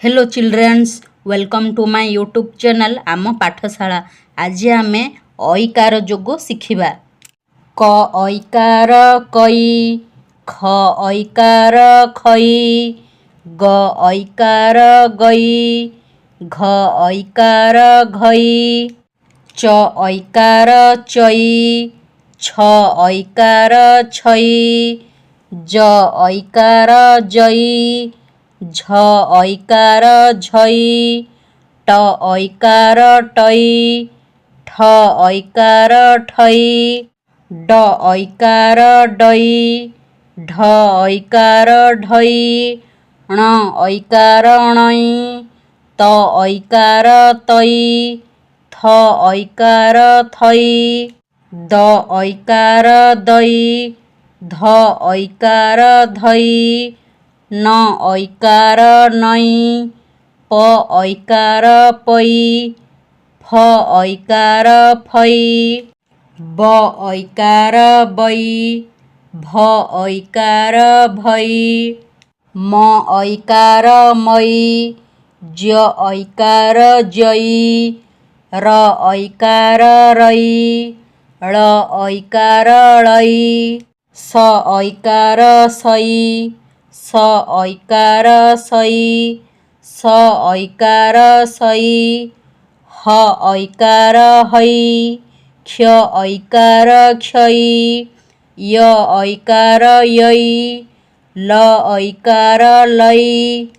Hello childrens welcome to my YouTube channel Aam Pathshala. आज आम ऐकार जोग शिखा। क ऐकार कई, ख ऐकार खई, ग ऐकार गई, घ ऐकार घई, च ऐकार चई, छ ऐकार छई, ज ऐकार जई, झ ऐकार झई, ट ऐकार टई, ठ ऐकार ठई, ड ऐकार डई, ढ ऐकार ढई, ण ऐकार णई, त ऐकार तई, थ ऐकार थई, द ऐकार दई, ध ऐकार धई, न ऐकार नई, प ऐकार पई, फ ऐकार फई, ब ऐकार बई, भ ऐकार भई, म ऐकार मई, ज ऐकार जई, र ऐकार रई, ळ ऐकार ळई, स ऐकार सई, स ऐकार सई, स ऐकार सई, ह ऐकार हई, क्ष ऐकार क्षई, य ऐकार यई, ल ऐकार लई।